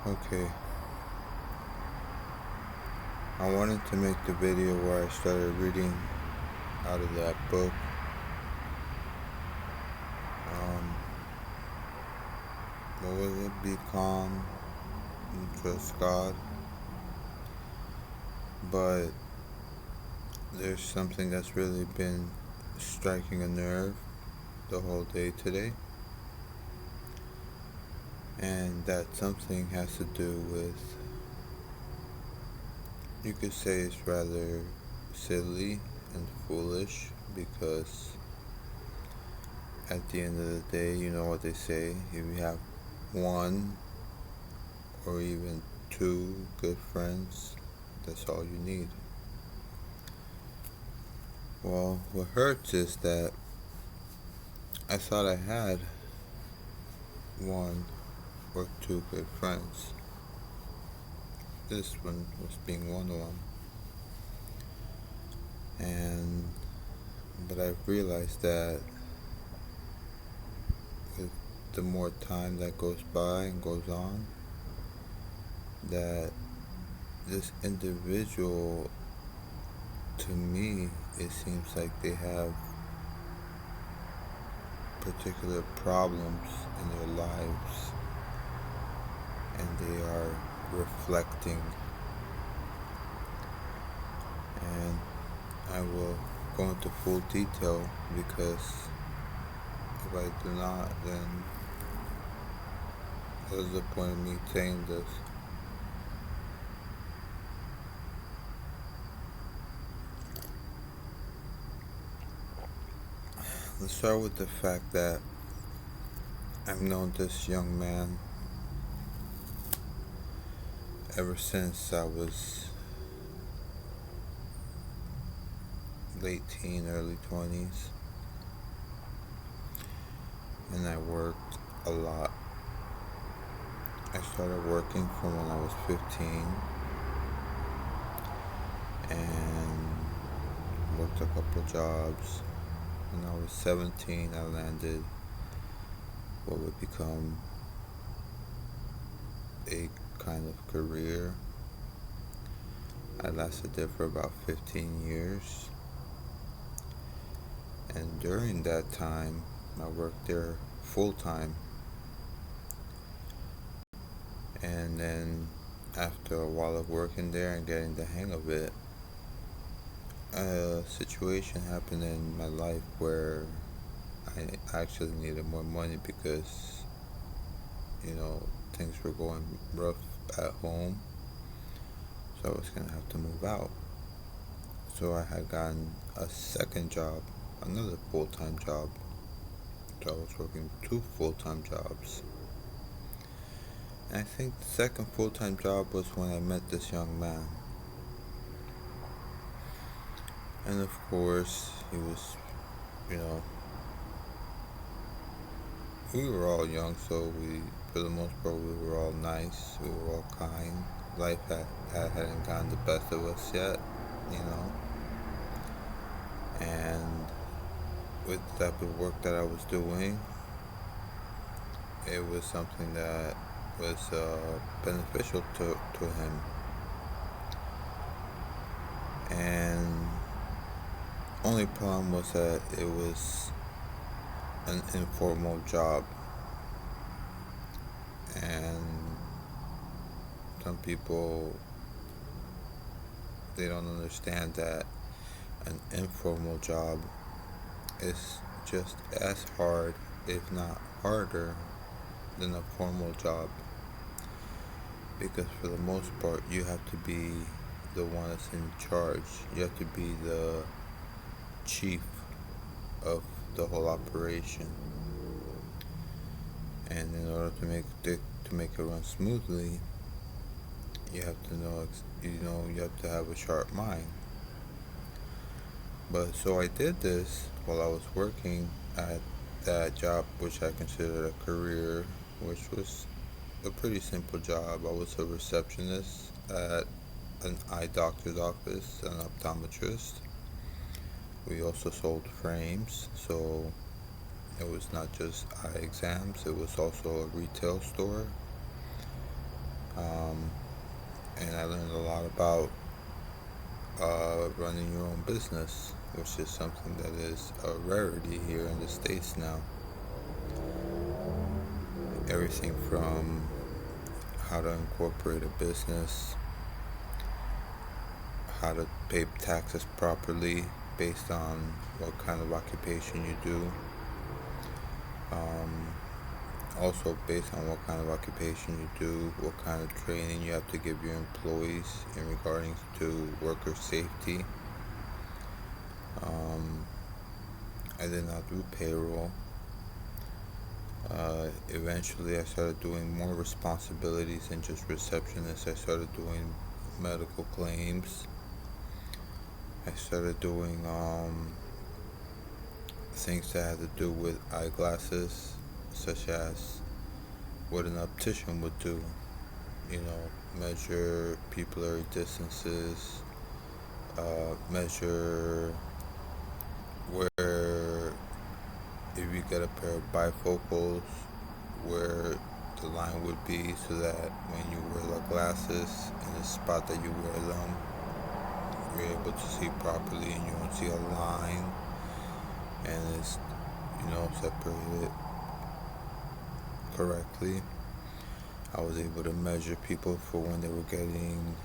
Okay, I wanted to make the video where I started reading out of that book. Um, what was it? Be calm and trust God. But there's something that's really been striking a nerve the whole day today. And that something has to do with, you could say it's rather silly and foolish because at the end of the day, you know what they say, if you have one or even two good friends, that's all you need. Well, what hurts is that I thought I had one or two good friends. This one was being one of them. But I've realized that with the more time that goes by and goes on, that this individual, to me, it seems like they have particular problems in their lives and they are reflecting. And I will go into full detail because if I do not, then what is the point of me saying this? Let's start with the fact that I've known this young man ever since I was late teen, early 20s, and I worked a lot. I started working from when I was 15 and worked a couple jobs. When I was 17, I landed what would become a kind of career. I lasted there for about 15 years. And during that time, I worked there full time. And then after a while of working there and getting the hang of it, a situation happened in my life where I actually needed more money because, things were going rough at home. So I was going to have to move out. So I had gotten a second job, another full-time job. So I was working two full-time jobs. And I think the second full-time job was when I met this young man. And of course, he was, you know, we were all young, so for the most part, we were all nice, we were all kind. Life hadn't gotten the best of us yet, you know. And with the type of work that I was doing, it was something that was beneficial to him. And only problem was that it was an informal job, and some people, they don't understand that an informal job is just as hard, if not harder, than a formal job, because for the most part you have to be the one that's in charge. You have to be the chief of the whole operation, and in order to make it run smoothly, you have to you have to have a sharp mind. But so I did this while I was working at that job, which I considered a career, which was a pretty simple job. I was a receptionist at an eye doctor's office, an optometrist. We also sold frames, so it was not just eye exams, it was also a retail store. Um, and I learned a lot about running your own business, which is something that is a rarity here in the States now. Everything from how to incorporate a business, how to pay taxes properly based on what kind of occupation you do. Um, Also, based on what kind of occupation you do, what kind of training you have to give your employees in regarding to worker safety. Um, I did not do payroll. Eventually, I started doing more responsibilities than just receptionist. I started doing medical claims. I started doing things that had to do with eyeglasses, such as what an optician would do. You know, measure pupillary distances, measure where, if you get a pair of bifocals, where the line would be so that when you wear the glasses in the spot that you wear them, you're able to see properly and you won't see a line and it's, separated correctly. I was able to measure people for when they were getting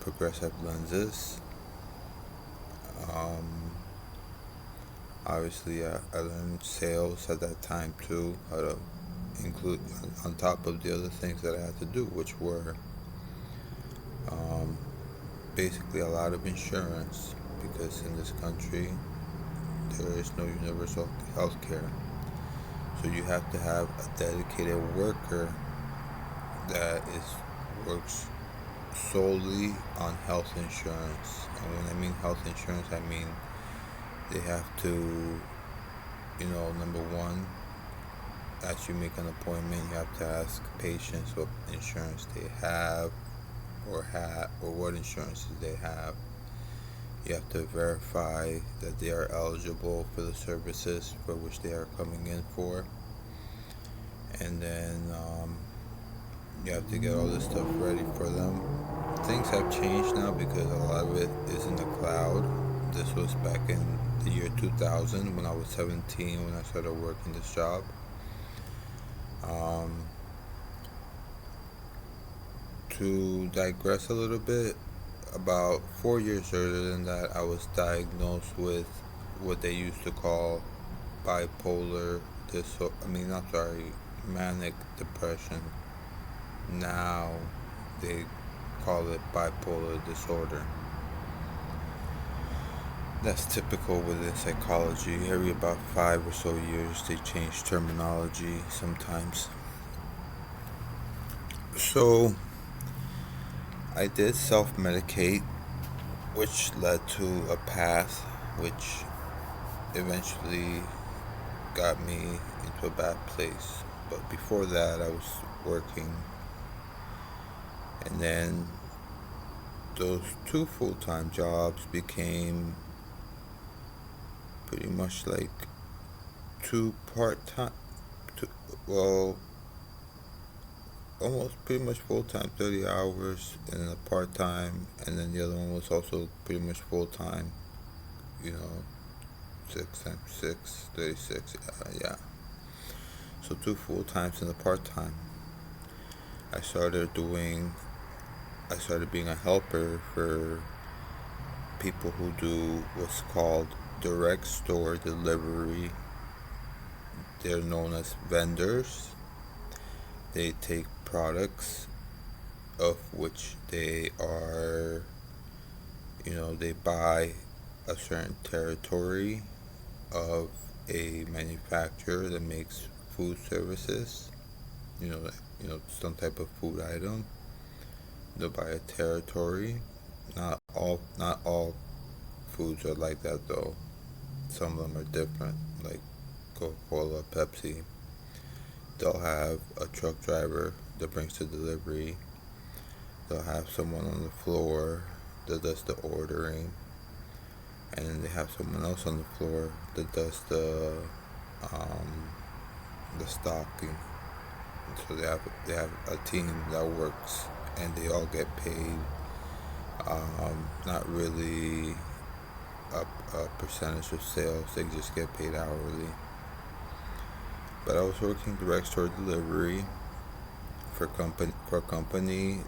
progressive lenses. Um, Obviously, I learned sales at that time too, how to include on top of the other things that I had to do, which were um, basically a lot of insurance, because in this country there is no universal health care. So you have to have a dedicated worker that is works solely on health insurance. And when I mean health insurance, I mean they have to, number one, as you make an appointment, you have to ask patients what insurance they have, or what insurances they have. You have to verify that they are eligible for the services for which they are coming in for, and then you have to get all this stuff ready for them. Things have changed now because a lot of it is in the cloud. This was back in the year 2000 when I was 17 when I started working this job. Um, to digress a little bit, about 4 years earlier than that, I was diagnosed with what they used to call bipolar disorder. Manic depression. Now they call it bipolar disorder. That's typical within psychology. Every about 5 or so years, they change terminology sometimes. So I did self-medicate, which led to a path which eventually got me into a bad place. But before that, I was working, and then those two full-time jobs became pretty much like two part-time, two, well, almost pretty much full-time, 30 hours, and then a part-time, and then the other one was also pretty much full-time, you know, 6 times 6, 36, yeah. So two full-times and a part-time. I started doing, I started being a helper for people who do what's called direct store delivery. They're known as vendors. They take products of which they are, they buy a certain territory of a manufacturer that makes food services, some type of food item. They'll buy a territory. Not all foods are like that though. Some of them are different, like Coca-Cola, Pepsi. They'll have a truck driver that brings the delivery. They'll have someone on the floor that does the ordering, and then they have someone else on the floor that does the stocking. So they have a team that works, and they all get paid. Not really a percentage of sales. They just get paid hourly. But I was working direct store delivery for a company.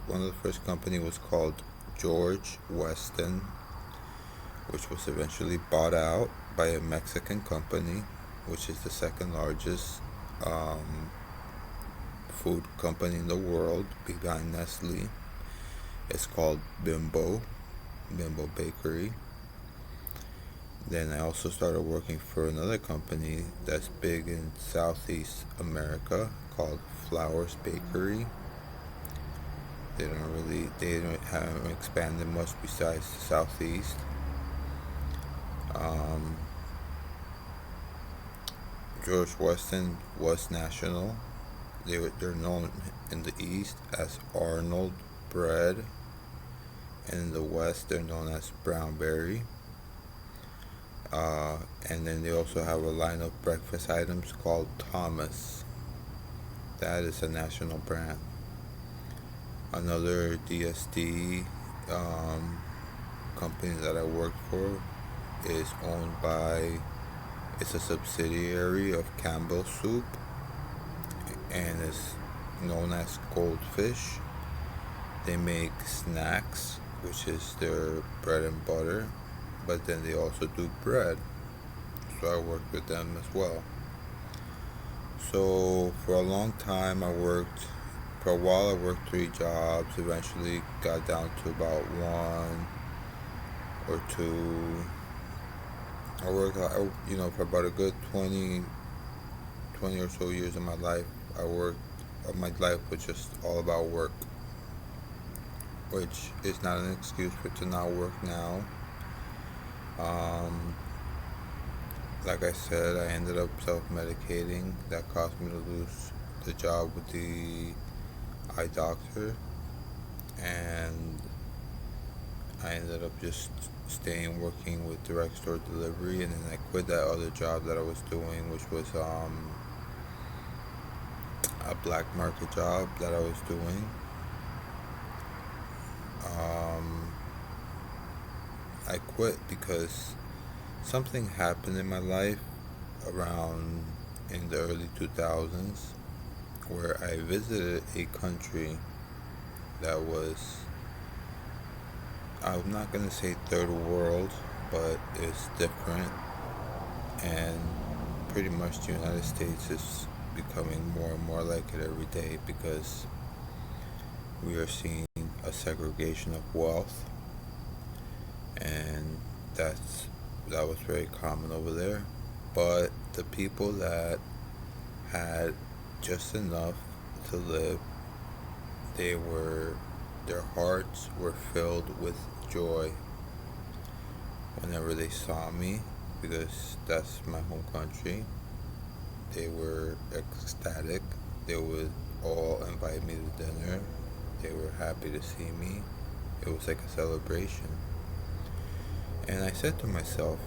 One of the first company was called George Weston, which was eventually bought out by a Mexican company, which is the second largest food company in the world behind Nestle. It's called Bimbo Bakery. Then I also started working for another company that's big in Southeast America called Flowers Bakery. Haven't expanded much besides the Southeast. Um, George Weston was national. They're known in the East as Arnold Bread, and in the West they're known as Brownberry. And then they also have a line of breakfast items called Thomas. That is a national brand. Another DSD company that I worked for is it's a subsidiary of Campbell Soup, and is known as Goldfish. They make snacks, which is their bread and butter, but then they also do bread. So I worked with them as well. So for a long time, for a while I worked 3 jobs, eventually got down to about 1 or 2. I worked, for about a good 20 or so years of my life. My life was just all about work, which is not an excuse for to not work now. Like I said, I ended up self-medicating. That caused me to lose the job with the eye doctor, and I ended up just working with direct store delivery, and then I quit that other job that I was doing, which was a black market job that I was doing. I quit because something happened in my life around in the early 2000s where I visited a country that was, I'm not going to say third world, but it's different, and pretty much the United States is becoming more and more like it every day because we are seeing a segregation of wealth, and that was very common over there. But the people that had just enough to live, their hearts were filled with joy whenever they saw me, because that's my home country. They were ecstatic. They would all invite me to dinner. They were happy to see me. It was like a celebration. And I said to myself,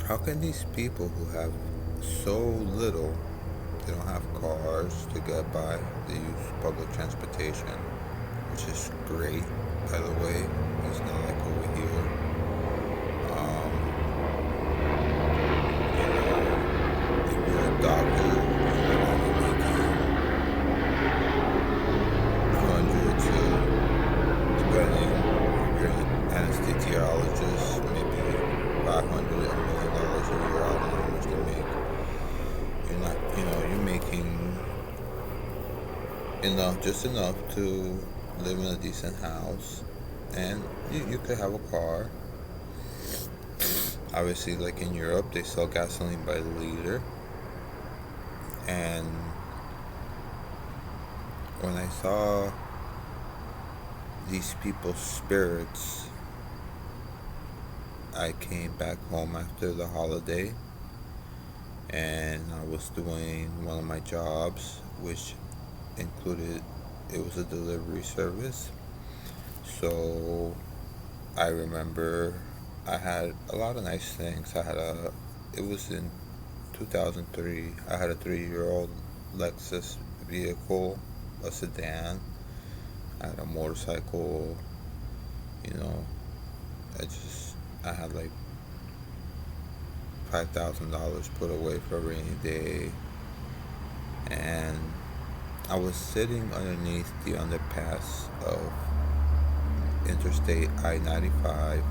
how can these people who have so little, they don't have cars to get by, they use public transportation, which is great, by the way. It's not like over here. If you're a doctor, you're only making hundreds of, depending, if you're an anesthesiologist, maybe $500 $1 million a year. I don't know how much they make. You're not, you're making just enough to live in a decent house, and you could have a car. Obviously, like in Europe, they sell gasoline by the liter, and when I saw these people's spirits, I came back home after the holiday, and I was doing one of my jobs, which included, it was a delivery service. So I remember I had a lot of nice things. It was in 2003. I had a 3-year-old Lexus vehicle, a sedan. I had a motorcycle. You know, I just I had like $5,000 put away for a rainy day, and I was sitting underneath the underpass of Interstate I-95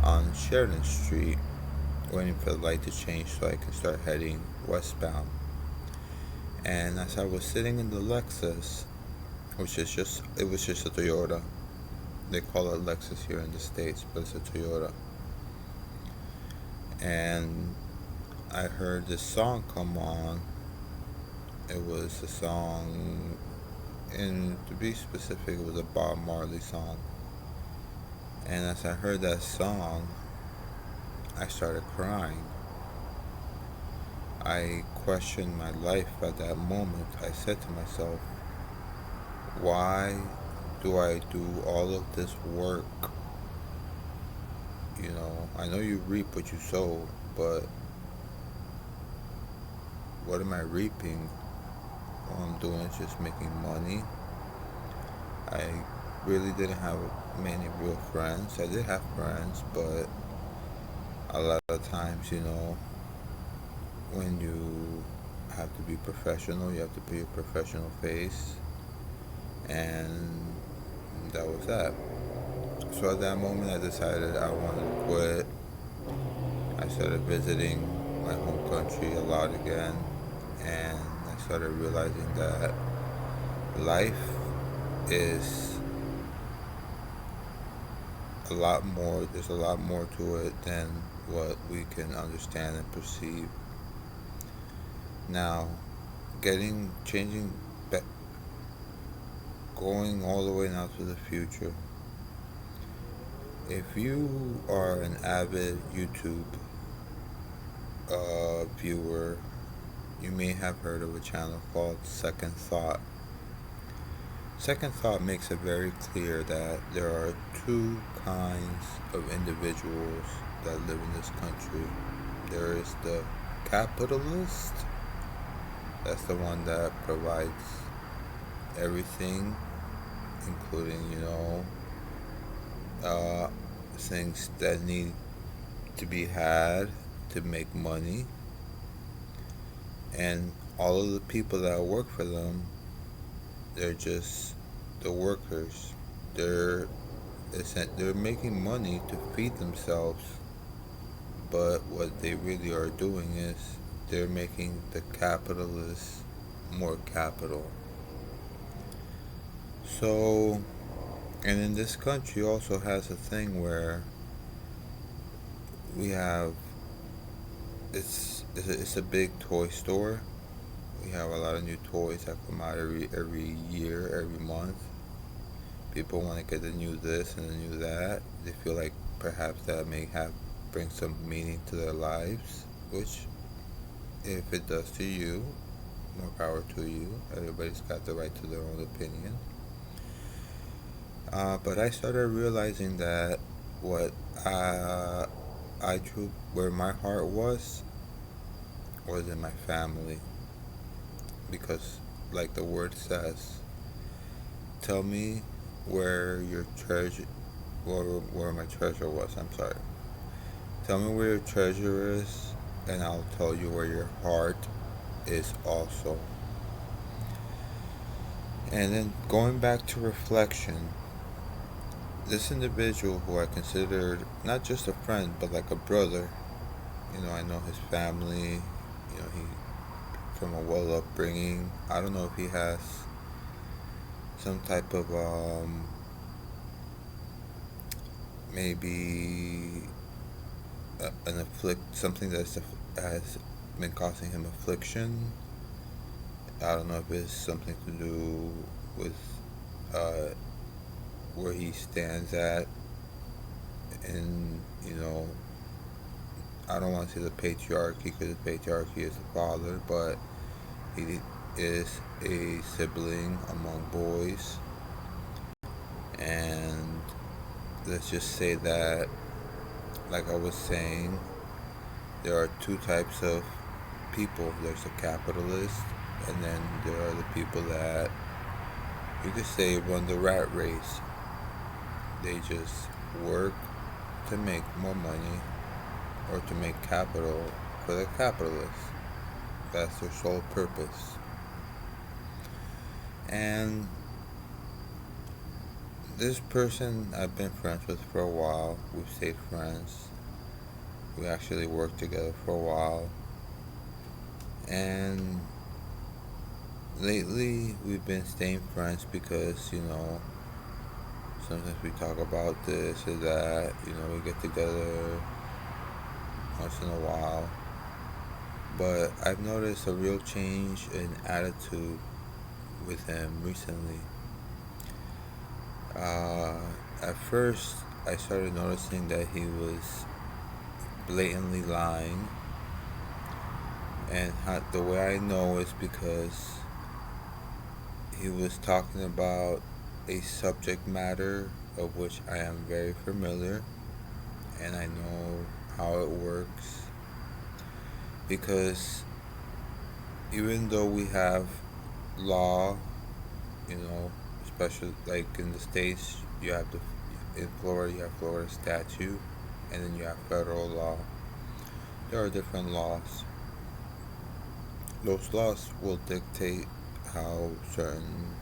on Sheridan Street, waiting for the light to change so I could start heading westbound. And as I was sitting in the Lexus, it was just a Toyota. They call it Lexus here in the States, but it's a Toyota. And I heard this song come on. It was a song, and to be specific, it was a Bob Marley song. And as I heard that song, I started crying. I questioned my life at that moment. I said to myself, why do I do all of this work? I know you reap what you sow, but what am I reaping? All I'm doing is just making money. I really didn't have many real friends. I did have friends, but a lot of times, when you have to be professional, you have to put your professional face, and that was that. So at that moment, I decided I wanted to quit. I started visiting my home country a lot again, and I started realizing that life is there's a lot more to it than what we can understand and perceive. Now, changing, going all the way now to the future. If you are an avid YouTube viewer, you may have heard of a channel called Second Thought. Second Thought makes it very clear that there are two kinds of individuals that live in this country. There is the capitalist, that's the one that provides everything, including, things that need to be had to make money. And all of the people that work for them, they're just the workers. They're making money to feed themselves, but what they really are doing is they're making the capitalists more capital. So, and in this country also has a thing where we have it's a big toy store. We have a lot of new toys that come out every year, every month. People want to get the new this and the new that. They feel like perhaps that may have bring some meaning to their lives, which, if it does to you, more power to you. Everybody's got the right to their own opinion. But I started realizing that what where my heart was in my family, because, like the word says, tell me where your treasure, where my treasure was. I'm sorry. Tell me where your treasure is, and I'll tell you where your heart is also. And then going back to reflection, this individual who I considered not just a friend but like a brother, I know his family, he from a well upbringing. I don't know if he has some type of maybe something has been causing him affliction. I don't know if it's something to do with where he stands at, and I don't want to say the patriarchy, because the patriarchy is the father, but he is a sibling among boys, and let's just say that, like I was saying, there are two types of people. There's the capitalist And then there are the people that you could say run the rat race. They just work to make more money or to make capital for the capitalists. That's their sole purpose. And this person I've been friends with for a while. We've stayed friends. We actually worked together for a while. And lately we've been staying friends because, sometimes we talk about this or that, we get together once in a while. But I've noticed a real change in attitude with him recently. At first, I started noticing that he was blatantly lying, and the way I know is because he was talking about a subject matter of which I am very familiar, and I know how it works. Because even though we have law, especially like in the States, in Florida, you have Florida statute, and then you have federal law. There are different laws. Those laws will dictate how certain,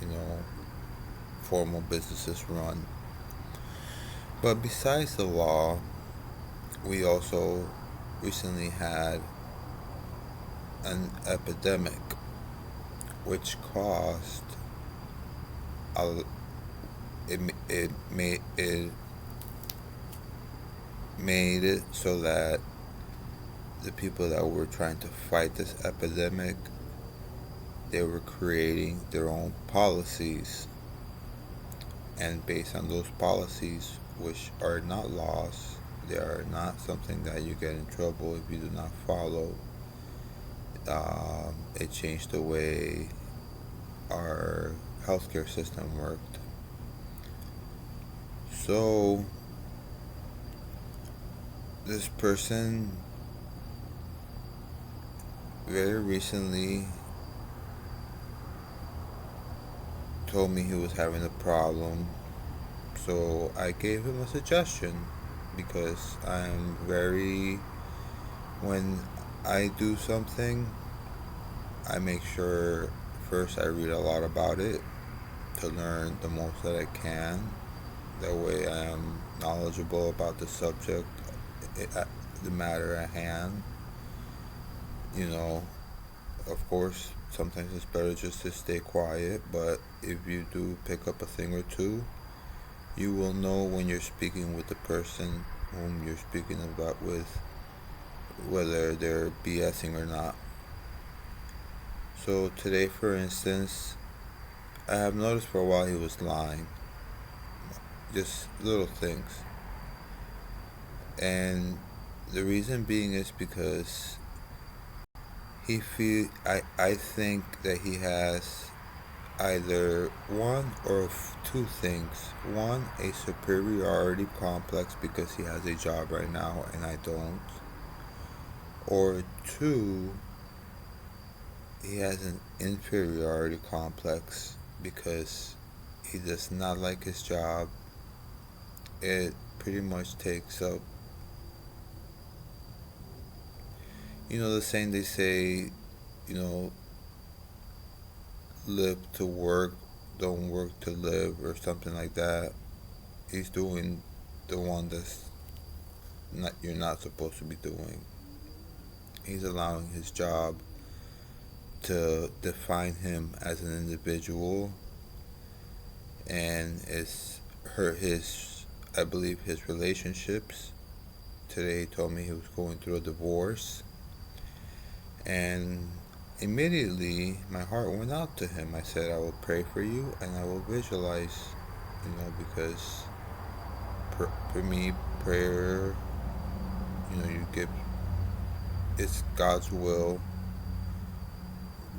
you know, formal businesses run. But besides the law, we also recently had an epidemic which caused a, it made it so that the people that were trying to fight this epidemic, they were creating their own policies, and based on those policies, which are not laws, they are not something that you get in trouble if you do not follow. It changed the way our healthcare system worked. So this person very recently told me he was having a problem. So I gave him a suggestion because when I do something, I make sure first I read a lot about it to learn the most that I can. That way I am knowledgeable about the subject, the matter at hand. You know, of course, sometimes it's better just to stay quiet, but if you do pick up a thing or two, you will know when you're speaking with the person whom you're speaking about with, whether they're BSing or not. So today, for instance, I have noticed for a while he was lying. Just little things. And the reason being is because I think that he has either one or two things. One, a superiority complex because he has a job right now and I don't. Or two, he has an inferiority complex because he does not like his job. It pretty much takes up, the saying they say, you know, live to work, don't work to live, or something like that. He's doing the one that's not you're not supposed to be doing. He's allowing his job to define him as an individual, and it's hurt I believe, his relationships. Today he told me he was going through a divorce, and immediately my heart went out to him. I said, I will pray for you and I will visualize, because for me, prayer, you give, it's God's will.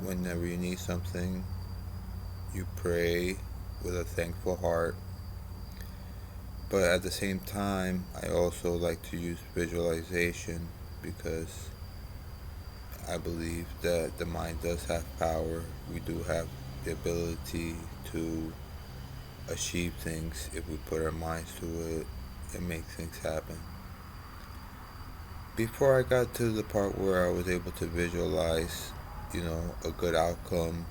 Whenever you need something, you pray with a thankful heart. But at the same time, I also like to use visualization because I believe that the mind does have power. We do have the ability to achieve things if we put our minds to it and make things happen. Before I got to the part where I was able to visualize, a good outcome,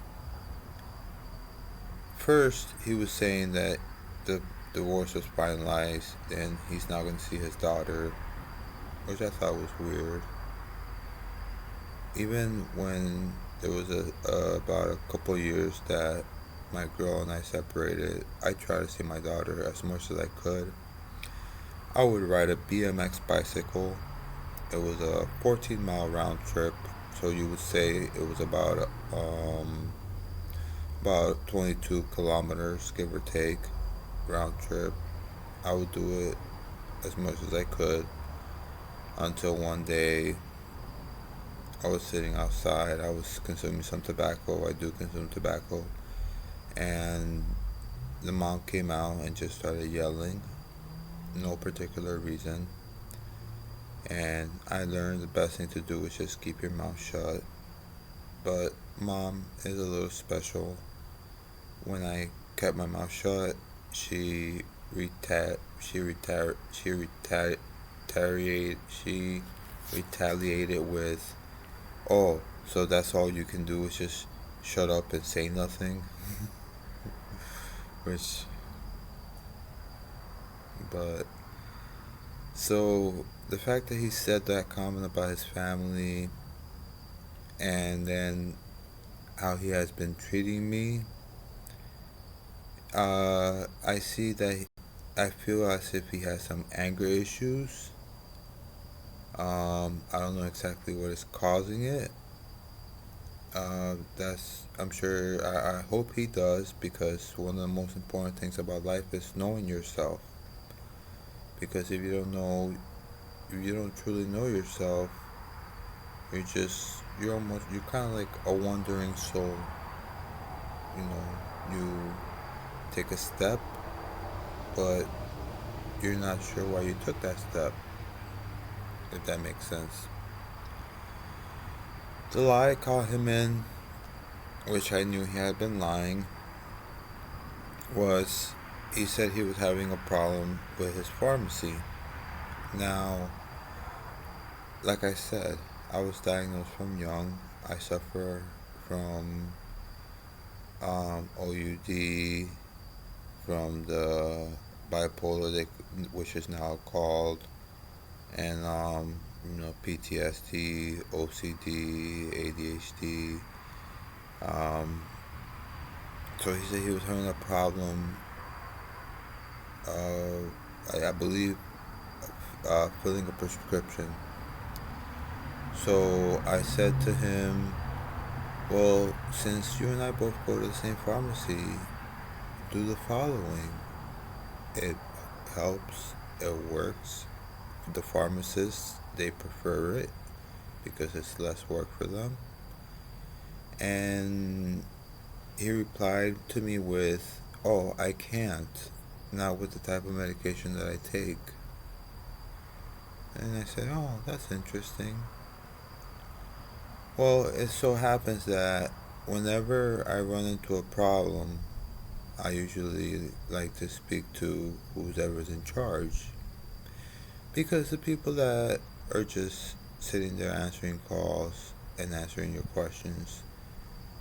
first he was saying that the divorce was finalized and he's not going to see his daughter, which I thought was weird. Even when there was about a couple years that my girl and I separated, I tried to see my daughter as much as I could. I would ride a BMX bicycle. It was a 14-mile round trip, so you would say it was about 22 kilometers, give or take, round trip. I would do it as much as I could until one day I was sitting outside. I was consuming some tobacco. I do consume tobacco. And the mom came out and just started yelling. No particular reason. And I learned the best thing to do is just keep your mouth shut. But mom is a little special. When I kept my mouth shut, she retaliated with, "Oh, so that's all you can do is just shut up and say nothing." Which, but, so the fact that he said that comment about his family and then how he has been treating me, I see that I feel as if he has some anger issues. I don't know exactly what is causing it. I'm sure, I hope he does, because one of the most important things about life is knowing yourself. Because if you don't truly know yourself, you're kind of like a wandering soul. You take a step, but you're not sure why you took that step, if that makes sense. The lie I caught him in, which I knew he had been lying, was he said he was having a problem with his pharmacy. Now, like I said, I was diagnosed from young. I suffer from OUD, from the bipolar, which is now called, and PTSD, OCD, ADHD. So he said he was having a problem. I believe filling a prescription. So I said to him, "Well, since you and I both go to the same pharmacy, do the following. It helps, it works. The pharmacists, they prefer it because it's less work for them." And he replied to me with, "Oh, I can't. Not with the type of medication that I take." And I said, "Oh, that's interesting." Well, it so happens that whenever I run into a problem, I usually like to speak to whoever's in charge. Because the people that are just sitting there answering calls and answering your questions,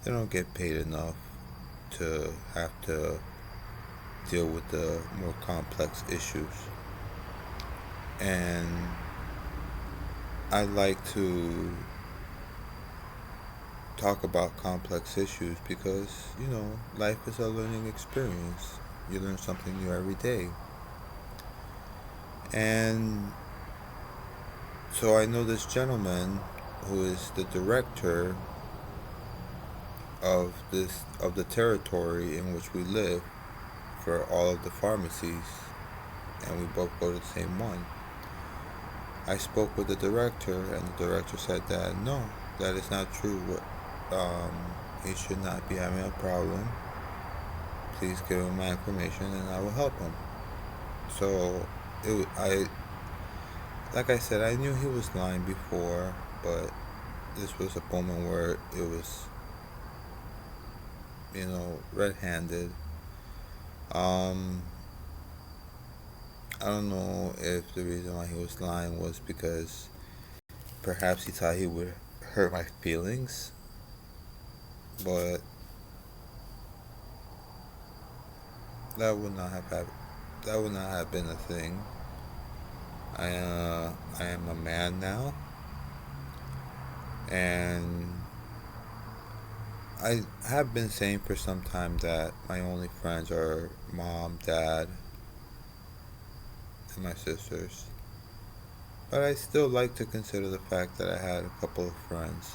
they don't get paid enough to have to deal with the more complex issues. And I like to talk about complex issues because, life is a learning experience. You learn something new every day. And so I know this gentleman who is the director of the territory in which we live for all of the pharmacies, and we both go to the same one. I spoke with the director, and the director said that no, that is not true. He should not be having a problem. Please give him my information, and I will help him. So like I said, I knew he was lying before, but this was a moment where it was, red-handed. Um, I don't know if the reason why he was lying was because perhaps he thought he would hurt my feelings, but that would not have happened. That would not have been a thing. I am a man now, and I have been saying for some time that my only friends are mom, dad, and my sisters. But I still like to consider the fact that I had a couple of friends.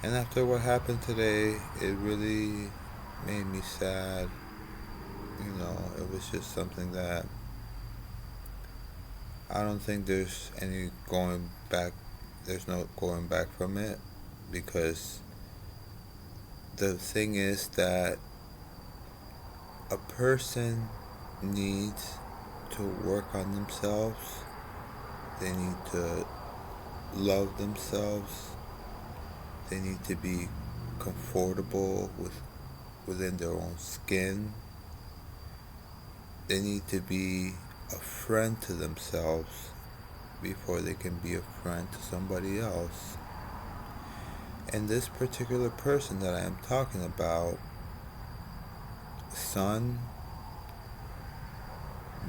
And after what happened today, it really made me sad. It was just something that I don't think there's any going back. There's no going back from it, because the thing is that a person needs to work on themselves. They need to love themselves. They need to be comfortable within their own skin. They need to be a friend to themselves before they can be a friend to somebody else. And this particular person that I am talking about, son,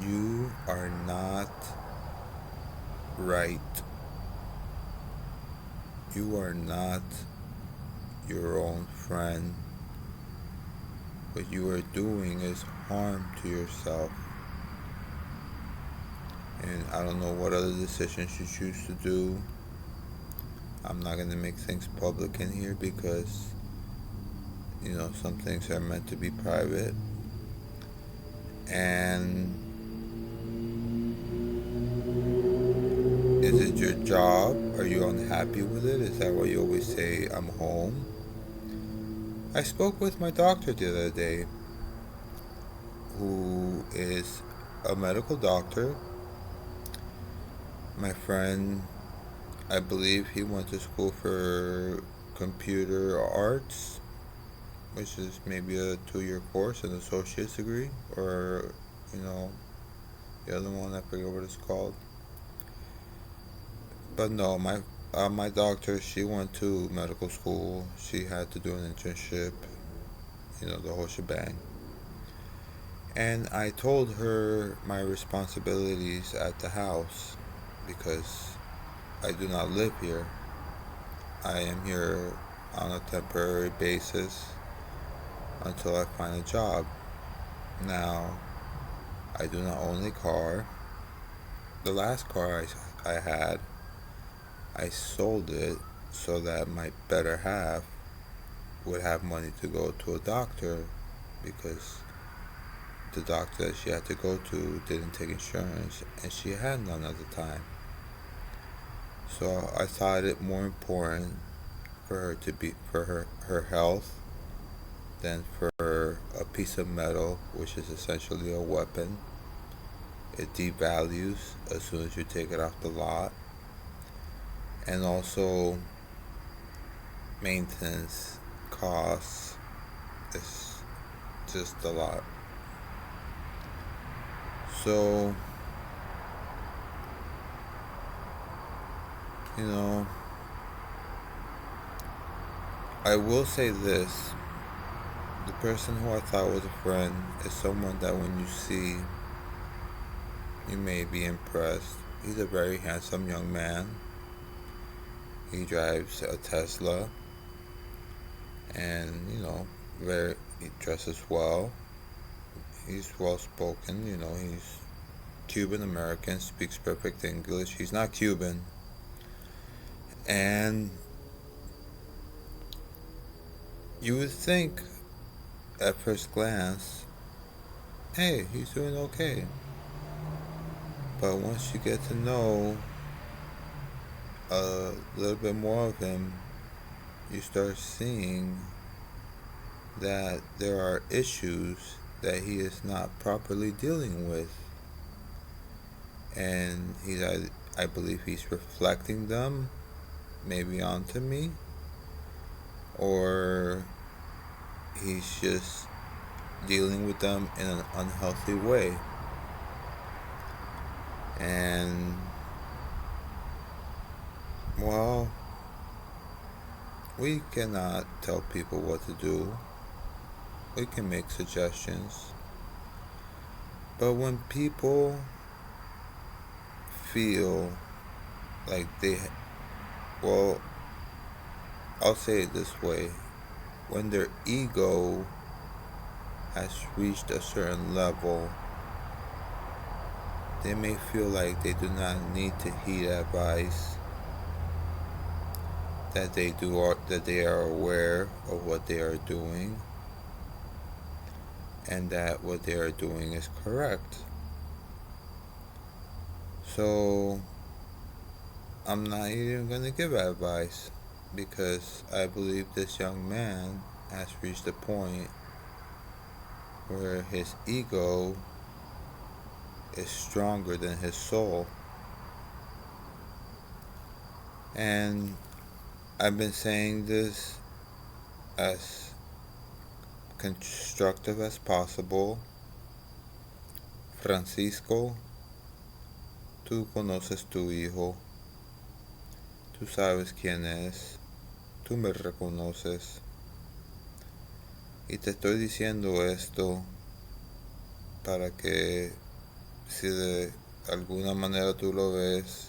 you are not right. You are not your own friend. What you are doing is harm to yourself. And I don't know what other decisions you choose to do. I'm not going to make things public in here because, some things are meant to be private. And is it your job? Are you unhappy with it? Is that why you always say, I'm home? I spoke with my doctor the other day, who is a medical doctor. My friend, I believe he went to school for computer arts, which is maybe a 2-year course, an associate's degree, or, the other one, I forget what it's called. But no, my doctor, she went to medical school. She had to do an internship, the whole shebang. And I told her my responsibilities at the house, because I do not live here. I am here on a temporary basis until I find a job. Now, I do not own a car. The last car I had, I sold it so that my better half would have money to go to a doctor, because the doctor that she had to go to didn't take insurance, and she had none at the time. So I thought it more important for her to be for her health than for a piece of metal, which is essentially a weapon. It devalues as soon as you take it off the lot. And also, maintenance costs is just a lot. So, I will say this. The person who I thought was a friend is someone that when you see, you may be impressed. He's a very handsome young man. He drives a Tesla, and he dresses well. He's well spoken. He's Cuban American, speaks perfect English. He's not Cuban, and you would think at first glance, hey, he's doing okay. But once you get to know a little bit more of him, you start seeing that there are issues that he is not properly dealing with. And I believe he's reflecting them maybe onto me, or he's just dealing with them in an unhealthy way. And, well, we cannot tell people what to do. We can make suggestions. But when people feel like well, I'll say it this way. When their ego has reached a certain level, they may feel like they do not need to heed advice, that they are aware of what they are doing, and that what they are doing is correct. So I'm not even gonna give advice, because I believe this young man has reached a point where his ego is stronger than his soul. And I've been saying this as constructive as possible. Francisco, tú conoces tu hijo, tú sabes quién es, tú me reconoces. Y te estoy diciendo esto para que, si de alguna manera tú lo ves,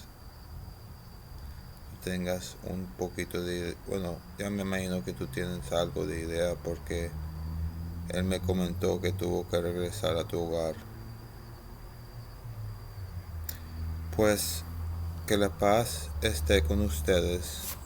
tengas un poquito de... Bueno, ya me imagino que tú tienes algo de idea, porque él me comentó que tuvo que regresar a tu hogar. Pues que la paz esté con ustedes.